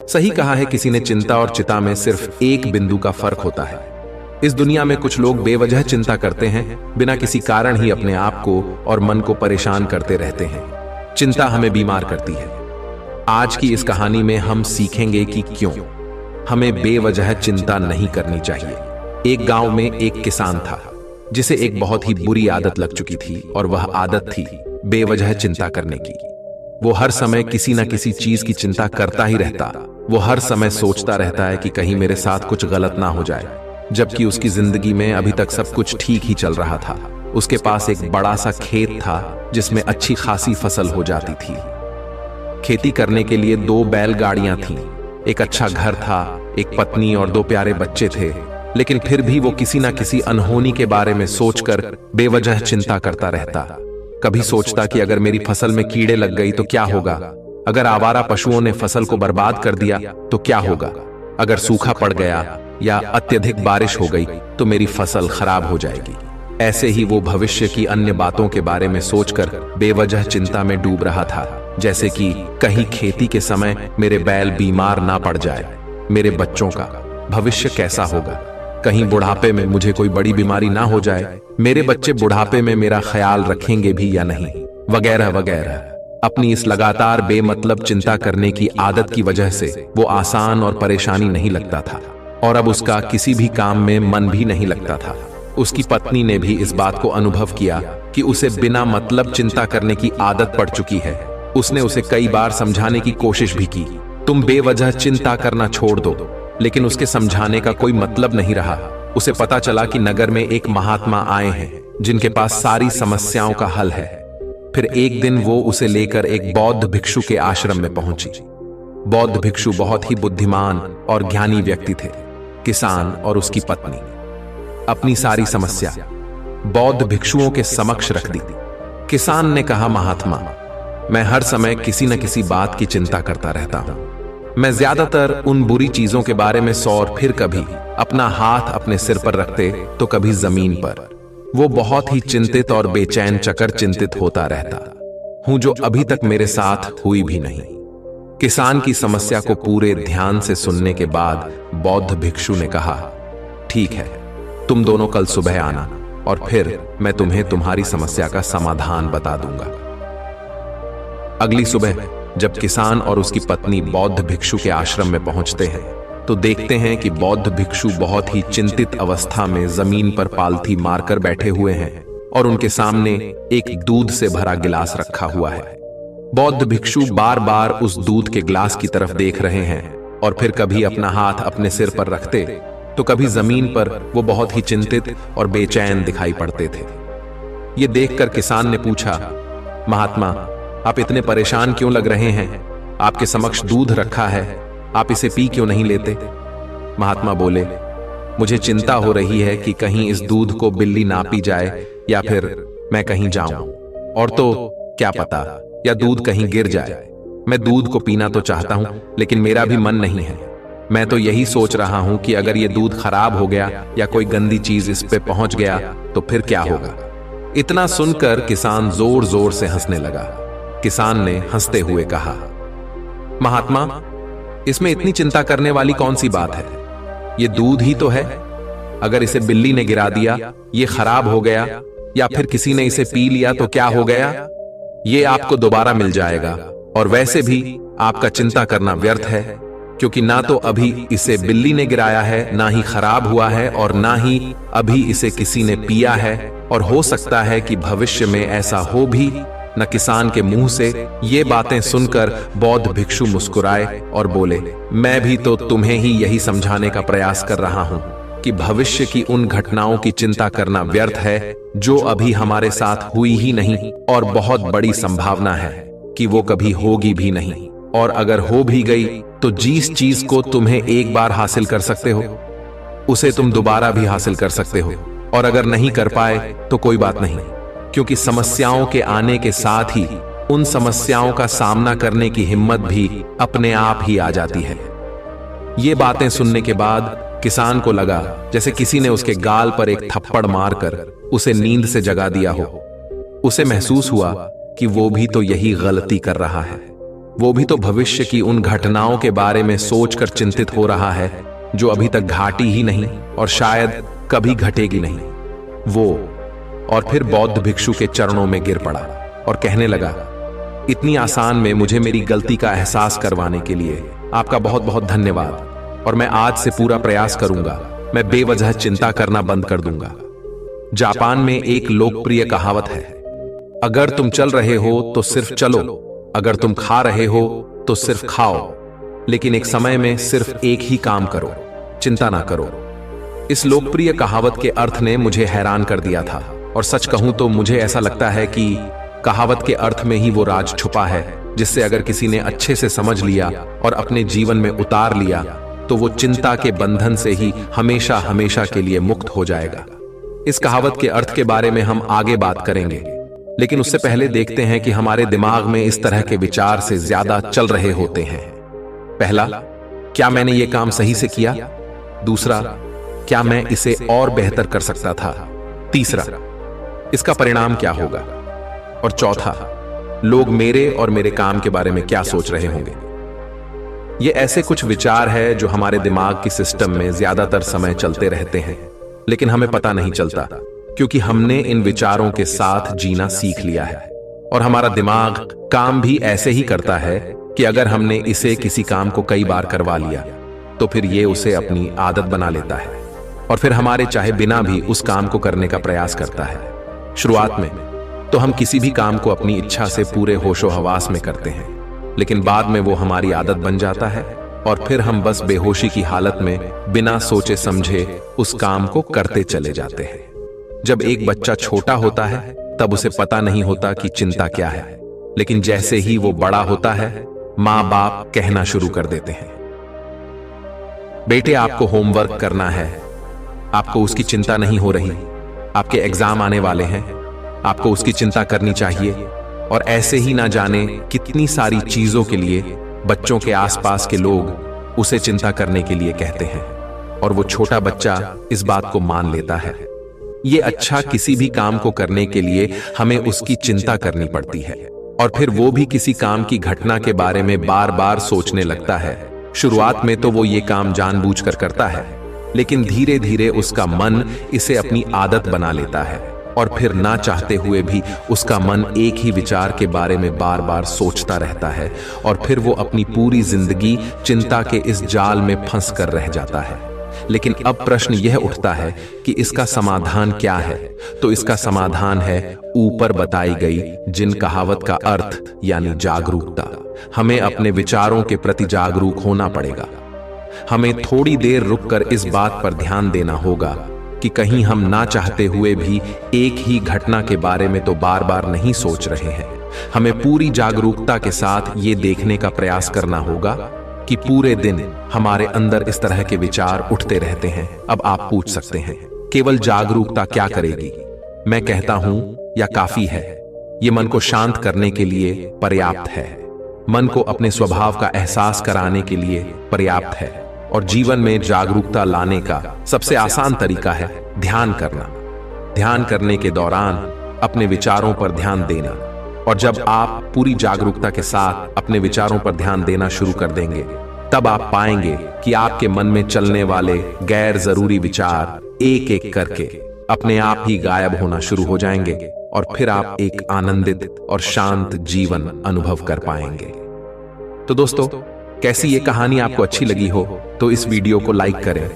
सही कहा है किसी ने, चिंता और चिता में सिर्फ एक बिंदु का फर्क होता है। इस दुनिया में कुछ लोग बेवजह चिंता करते हैं, बिना किसी कारण ही अपने आप को और मन को परेशान करते रहते हैं। चिंता हमें बीमार करती है। आज की इस कहानी में हम सीखेंगे कि क्यों हमें बेवजह चिंता नहीं करनी चाहिए। एक गांव में एक किसान था जिसे एक बहुत ही बुरी आदत लग चुकी थी, और वह आदत थी बेवजह चिंता करने की। वो हर समय किसी न किसी चीज की चिंता करता ही रहता। वो हर समय सोचता रहता है कि कहीं मेरे साथ कुछ गलत ना हो जाए, जबकि उसकी जिंदगी में अभी तक सब कुछ ठीक ही चल रहा था। उसके पास एक बड़ा सा खेत था जिसमें अच्छी खासी फसल हो जाती थी। खेती करने के लिए 2 बैलगाड़ियां थीं, एक अच्छा घर था, एक पत्नी और 2 प्यारे बच्चे थे। लेकिन फिर भी वो किसी ना किसी अनहोनी के बारे में सोचकर बेवजह चिंता करता रहता। कभी सोचता कि अगर मेरी फसल में कीड़े लग गई तो क्या होगा, अगर आवारा पशुओं ने फसल को बर्बाद कर दिया तो क्या होगा, अगर सूखा पड़ गया या अत्यधिक बारिश हो गई तो मेरी फसल खराब हो जाएगी। ऐसे ही वो भविष्य की अन्य बातों के बारे में सोचकर बेवजह चिंता में डूब रहा था, जैसे कि कहीं खेती के समय मेरे बैल बीमार ना पड़ जाए, मेरे बच्चों का भविष्य कैसा होगा, कहीं बुढ़ापे में मुझे कोई बड़ी बीमारी ना हो जाए, मेरे बच्चे बुढ़ापे में मेरा ख्याल रखेंगे भी या नहीं, वगैरह वगैरह। अपनी इस लगातार बेमतलब चिंता करने की आदत की वजह से वो आसान और परेशानी नहीं लगता था, और अब उसका किसी भी काम में मन भी नहीं लगता था। उसकी पत्नी ने भी इस बात को अनुभव किया कि उसे बिना मतलब चिंता करने की आदत पड़ चुकी है। उसने उसे कई बार समझाने की कोशिश भी की, तुम बेवजह चिंता करना छोड़ दो, लेकिन उसके समझाने का कोई मतलब नहीं रहा। उसे पता चला कि नगर में एक महात्मा आए हैं जिनके पास सारी समस्याओं का हल है। फिर एक दिन वो उसे लेकर एक बौद्ध भिक्षु के आश्रम में पहुंची। बौद्ध भिक्षु बहुत ही बुद्धिमान और ज्ञानी व्यक्ति थे। किसान और उसकी पत्नी अपनी सारी समस्या बौद्ध भिक्षुओं के समक्ष रख दी। किसान ने कहा, महात्मा, मैं हर समय किसी न किसी बात की चिंता करता रहता हूं। मैं ज्यादातर उन बुरी चीजों के बारे में और फिर कभी अपना हाथ अपने सिर पर रखते तो कभी जमीन पर। वो बहुत ही चिंतित और बेचैन चकर चिंतित होता रहता हूं, जो अभी तक मेरे साथ हुई भी नहीं। किसान की समस्या को पूरे ध्यान से सुनने के बाद बौद्ध भिक्षु ने कहा, ठीक है, तुम दोनों कल सुबह आना और फिर मैं तुम्हें तुम्हारी समस्या का समाधान बता दूंगा। अगली सुबह जब किसान और उसकी पत्नी बौद्ध भिक्षु के आश्रम में पहुंचते हैं तो देखते हैं कि बौद्ध भिक्षु बहुत ही चिंतित अवस्था में जमीन पर पालथी मारकर बैठे हुए हैं और उनके सामने एक दूध से भरा गिलास रखा हुआ है। बौद्ध भिक्षु बार बार उस दूध के गिलास की तरफ देख रहे हैं और फिर कभी अपना हाथ अपने सिर पर रखते तो कभी जमीन पर वो बहुत ही चिंतित और बेचैन दिखाई पड़ते थे। ये देखकर किसान ने पूछा, महात्मा, आप इतने परेशान क्यों लग रहे हैं? आपके समक्ष दूध रखा है, आप इसे पी क्यों नहीं लेते? महात्मा बोले, मुझे चिंता हो रही है कि कहीं इस दूध को बिल्ली ना पी जाए या फिर मैं कहीं जाऊं और तो क्या पता, या दूध कहीं गिर जाए। मैं दूध को पीना तो चाहता हूं, लेकिन मेरा भी मन नहीं है। मैं तो यही सोच रहा हूं कि अगर ये दूध खराब हो गया या कोई गंदी चीज इस पे पहुंच गया तो फिर क्या होगा? इतना सुनकर किसान जोर जोर से हंसने लगा। किसान ने हंसते हुए कहा, महात्मा, इसमें इतनी चिंता करने वाली कौन सी बात है? ये दूध ही तो है। अगर इसे बिल्ली ने गिरा दिया, ये खराब हो गया या फिर किसी ने इसे पी लिया तो क्या हो गया? ये आपको दोबारा मिल जाएगा, और वैसे भी आपका चिंता करना व्यर्थ है, क्योंकि ना तो अभी इसे बिल्ली ने गिराया है, ना ही खराब हुआ है, और ना ही अभी इसे किसी ने पिया है, और हो सकता है कि भविष्य में ऐसा हो भी न। किसान के मुंह से ये बातें सुनकर बौद्ध भिक्षु मुस्कुराए और बोले, मैं भी तो तुम्हें ही यही समझाने का प्रयास कर रहा हूं कि भविष्य की उन घटनाओं की चिंता करना व्यर्थ है जो अभी हमारे साथ हुई ही नहीं, और बहुत बड़ी संभावना है कि वो कभी होगी भी नहीं, और अगर हो भी गई तो जिस चीज को तुम्हें एक बार हासिल कर सकते हो उसे तुम दोबारा भी हासिल कर सकते हो, और अगर नहीं कर पाए तो कोई बात नहीं, क्योंकि समस्याओं के आने के साथ ही उन समस्याओं का सामना करने की हिम्मत भी अपने आप ही आ जाती है। ये बातें सुनने के बाद किसान को लगा जैसे किसी ने उसके गाल पर एक थप्पड़ मारकर उसे नींद से जगा दिया हो। उसे महसूस हुआ कि वो भी तो यही गलती कर रहा है। वो भी तो भविष्य की उन घटनाओं के बारे में सोचकर चिंतित हो रहा है जो अभी तक घाटी ही नहीं और शायद कभी घटेगी नहीं। वो और फिर बौद्ध भिक्षु के चरणों में गिर पड़ा और कहने लगा, इतनी आसान में मुझे मेरी गलती का एहसास करवाने के लिए आपका बहुत बहुत धन्यवाद, और मैं आज से पूरा प्रयास करूंगा, मैं बेवजह चिंता करना बंद कर दूंगा। जापान में एक लोकप्रिय कहावत है, अगर तुम चल रहे हो तो सिर्फ चलो, अगर तुम खा रहे हो तो सिर्फ खाओ, लेकिन एक समय में सिर्फ एक ही काम करो, चिंता ना करो। इस लोकप्रिय कहावत के अर्थ ने मुझे हैरान कर दिया था, और सच कहूं तो मुझे ऐसा लगता है कि कहावत के अर्थ में ही वो राज छुपा है जिससे अगर किसी ने अच्छे से समझ लिया और अपने जीवन में उतार लिया तो वो चिंता के बंधन से ही हमेशा हमेशा के लिए मुक्त हो जाएगा। इस कहावत के अर्थ के बारे में हम आगे बात करेंगे, लेकिन उससे पहले देखते हैं कि हमारे दिमाग में इस तरह के विचार से ज्यादा चल रहे होते हैं। पहला, क्या मैंने ये काम सही से किया? दूसरा, क्या मैं इसे और बेहतर कर सकता था? तीसरा, इसका परिणाम क्या होगा? और चौथा, लोग मेरे और मेरे काम के बारे में क्या सोच रहे होंगे? ये ऐसे कुछ विचार है जो हमारे दिमाग की सिस्टम में ज्यादातर समय चलते रहते हैं, लेकिन हमें पता नहीं चलता क्योंकि हमने इन विचारों के साथ जीना सीख लिया है। और हमारा दिमाग काम भी ऐसे ही करता है कि अगर हमने इसे किसी काम को कई बार करवा लिया तो फिर ये उसे अपनी आदत बना लेता है और फिर हमारे चाहे बिना भी उस काम को करने का प्रयास करता है। शुरुआत में तो हम किसी भी काम को अपनी इच्छा से पूरे होशो हवास में करते हैं, लेकिन बाद में वो हमारी आदत बन जाता है और फिर हम बस बेहोशी की हालत में बिना सोचे समझे उस काम को करते चले जाते हैं। जब एक बच्चा छोटा होता है तब उसे पता नहीं होता कि चिंता क्या है, लेकिन जैसे ही वो बड़ा होता है माँ बाप कहना शुरू कर देते हैं, बेटे आपको होमवर्क करना है, आपको उसकी चिंता नहीं हो रही, आपके एग्जाम आने वाले हैं, आपको उसकी चिंता करनी चाहिए। और ऐसे ही ना जाने कितनी सारी चीजों के लिए बच्चों के आसपास के लोग उसे चिंता करने के लिए कहते हैं और वो छोटा बच्चा इस बात को मान लेता है। ये अच्छा, किसी भी काम को करने के लिए हमें उसकी चिंता करनी पड़ती है और फिर वो भी किसी काम की घटना के बारे में बार बार सोचने लगता है। शुरुआत में तो वो ये काम जानबूझकर करता है, लेकिन धीरे धीरे उसका मन इसे अपनी आदत बना लेता है और फिर ना चाहते हुए भी उसका मन एक ही विचार के बारे में बार बार सोचता रहता है और फिर वो अपनी पूरी जिंदगी चिंता के इस जाल में फंस कर रह जाता है। लेकिन अब प्रश्न यह उठता है कि इसका समाधान क्या है? तो इसका समाधान है ऊपर बताई गई जिन कहावत का अर्थ यानी जागरूकता। हमें अपने विचारों के प्रति जागरूक होना पड़ेगा। हमें थोड़ी देर रुककर इस बात पर ध्यान देना होगा कि कहीं हम ना चाहते हुए भी एक ही घटना के बारे में तो बार बार नहीं सोच रहे हैं। हमें पूरी जागरूकता के साथ ये देखने का प्रयास करना होगा कि पूरे दिन हमारे अंदर इस तरह के विचार उठते रहते हैं। अब आप पूछ सकते हैं, केवल जागरूकता क्या करेगी? मैं कहता हूं या काफी है? ये मन को शांत करने के लिए पर्याप्त है, मन को अपने स्वभाव का एहसास कराने के लिए पर्याप्त है और जीवन में जागरूकता लाने का सबसे आसान तरीका है ध्यान करना। ध्यान करने के दौरान अपने विचारों पर ध्यान देना, और जब आप पूरी जागरूकता के साथ अपने विचारों पर ध्यान देना शुरू कर देंगे तब आप पाएंगे कि आपके मन में चलने वाले गैर जरूरी विचार एक एक करके अपने आप ही गायब होना शुरू हो जाएंगे और फिर आप एक आनंदित और शांत जीवन अनुभव कर पाएंगे। तो दोस्तों, कैसी ये कहानी आपको अच्छी लगी हो तो इस वीडियो को लाइक करें